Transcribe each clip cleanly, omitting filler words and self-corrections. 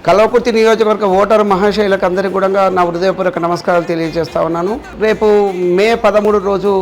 కల్వకుర్తి నియోజకవర్గ ఓటరు మహాశయులకు అందరికీ కూడా నా హృదయపూర్వక నమస్కారాలు తెలియజేస్తా ఉన్నాను. రేపు మే 13 రోజు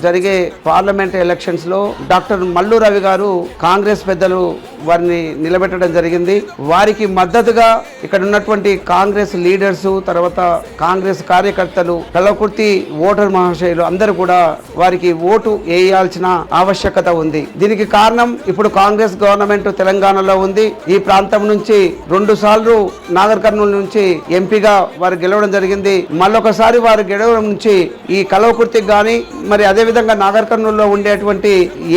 జరిగే పార్లమెంట్ ఎలక్షన్స్లో డాక్టర్ మల్లు రవి గారు కాంగ్రెస్ పెద్దలు వారిని నిలబెట్టడం జరిగింది. వారికి మద్దతుగా ఇక్కడ ఉన్నటువంటి కాంగ్రెస్ లీడర్స్, తర్వాత కాంగ్రెస్ కార్యకర్తలు, కల్వకుర్తి ఓటరు మహాశయులు అందరూ కూడా వారికి ఓటు వేయాల్సిన ఆవశ్యకత ఉంది. దీనికి కారణం ఇప్పుడు కాంగ్రెస్ గవర్నమెంట్ తెలంగాణలో ఉంది. ఈ ప్రాంతం నుంచి 2 సార్లు నాగర్ కర్నూలు నుంచి ఎంపీగా వారు గెలవడం జరిగింది. మళ్ళొకసారి వారు గెలవడం నుంచి ఈ కల్వకుర్తికి కానీ మరి అదేవిధంగా నాగర్ కర్నూలులో ఉండేటువంటి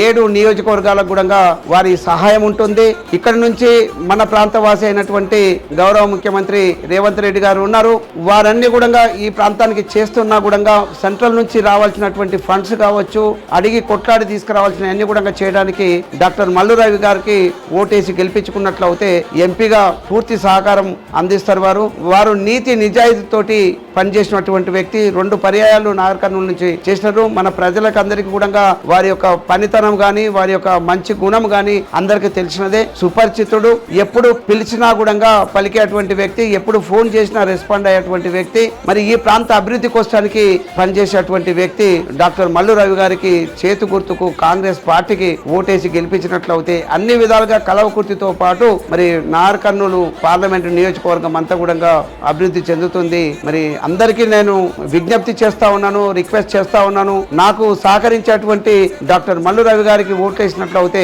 7 నియోజకవర్గాలకు కూడా వారి సహాయం ఉంటుంది. ఇక్కడ నుంచి మన ప్రాంతవాసి అయినటువంటి గౌరవ ముఖ్యమంత్రి రేవంత్ రెడ్డి గారు ఉన్నారు. వారన్నీ కూడా ఈ ప్రాంతానికి చేస్తున్నా కూడా సెంట్రల్ నుంచి రావాల్సినటువంటి ఫండ్స్ కావచ్చు, అడిగి కొట్లాడి తీసుకురావాల్సిన అన్ని కూడా చేయడానికి డాక్టర్ మల్లు రవి గారికి ఓటేసి గెలిపించుకున్నట్లయితే ఎంపీగా పూర్తి సహకారం అందిస్తారు. వారు నీతి నిజాయితీతోటి పనిచేసినటువంటి వ్యక్తి. 2 పర్యాయాలు నాగర్ కర్నూలు నుంచి చేసినారు. మన ప్రజలకు అందరికీ కూడా వారి యొక్క పనితనం గాని, వారి యొక్క మంచి గుణం గాని అందరికీ తెలిసినదే. సుపరిచితుడు, ఎప్పుడు పిలిచినా కూడా పలికేటువంటి వ్యక్తి, ఎప్పుడు ఫోన్ చేసినా రెస్పాండ్ అయ్యేటువంటి వ్యక్తి. మరి ఈ ప్రాంత అభివృద్ధి కోసానికి పనిచేసేటువంటి వ్యక్తి డాక్టర్ మల్లు రవి గారికి చేతు గుర్తుకు కాంగ్రెస్ పార్టీకి ఓటేసి గెలిపించినట్లయితే అన్ని విధాలుగా కల్వకుర్తితో పాటు మరి నాగర్ కర్నూలు పార్లమెంటు నియోజకవర్గం అంతా కూడా అభివృద్ధి చెందుతుంది. మరి అందరికీ నేను విజ్ఞప్తి చేస్తా ఉన్నాను, రిక్వెస్ట్ చేస్తా ఉన్నాను. నాకు సహకరించేటువంటి డాక్టర్ మల్లు రవి గారికి ఓట్లేసినట్లయితే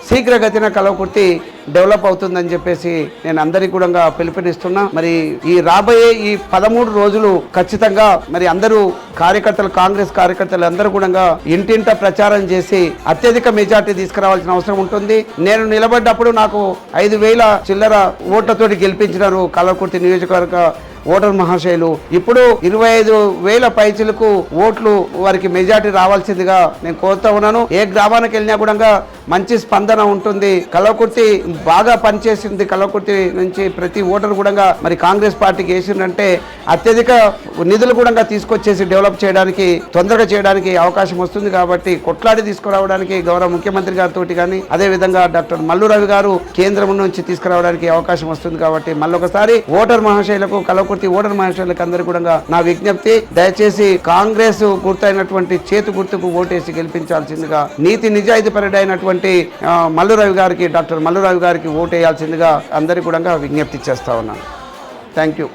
శీఘ్రగతిన కల్వకుర్తి డెవలప్ అవుతుందని చెప్పేసి నేను అందరికీ కూడా పిలుపునిస్తున్నా. మరి ఈ రాబోయే ఈ 13 రోజులు ఖచ్చితంగా మరి అందరూ కార్యకర్తలు, కాంగ్రెస్ కార్యకర్తలు అందరూ కూడా ఇంటింట ప్రచారం చేసి అత్యధిక మెజార్టీ తీసుకురావాల్సిన అవసరం ఉంటుంది. నేను నిలబడ్డప్పుడు నాకు 5,000 చిల్లర ఓట్లతోటి గెలిపించినారు కల్వకుర్తి నియోజకవర్గ ఓటర్ మహాశయులు. ఇప్పుడు 25,000 పైచిలకు ఓట్లు వారికి మెజార్టీ రావాల్సిందిగా నేను కోరుతా ఉన్నాను. ఏ గ్రామానికి వెళ్ళినా కూడా మంచి స్పందన ఉంటుంది. కల్వకుర్తి బాగా పనిచేసింది. కల్వకుర్తి నుంచి ప్రతి ఓటర్ కూడా మరి కాంగ్రెస్ పార్టీకి వేసిందంటే అత్యధిక నిధులు కూడా తీసుకొచ్చేసి డెవలప్ చేయడానికి, తొందరగా చేయడానికి అవకాశం వస్తుంది. కాబట్టి కొట్లాడి తీసుకురావడానికి గౌరవ ముఖ్యమంత్రి గారితో కానీ అదేవిధంగా డాక్టర్ మల్లు రవి గారు కేంద్రం నుంచి తీసుకురావడానికి అవకాశం వస్తుంది. కాబట్టి మళ్ళొకసారి ఓటర్ మహాశయులకు, కల్వకుర్తి ఓటర్ మహాశయులకు అందరూ కూడా నా విజ్ఞప్తి, దయచేసి కాంగ్రెస్ గుర్తైనటువంటి చేతు గుర్తుకు ఓటేసి గెలిపించాల్సిందిగా, నీతి నిజాయితీ పరుడైనటువంటి మల్లు రవి గారికి, డాక్టర్ మల్లు రవి గారికి ఓటేయాల్సిందిగా అందరికీ కూడా విజ్ఞప్తి చేస్తా ఉన్నాను. Thank you.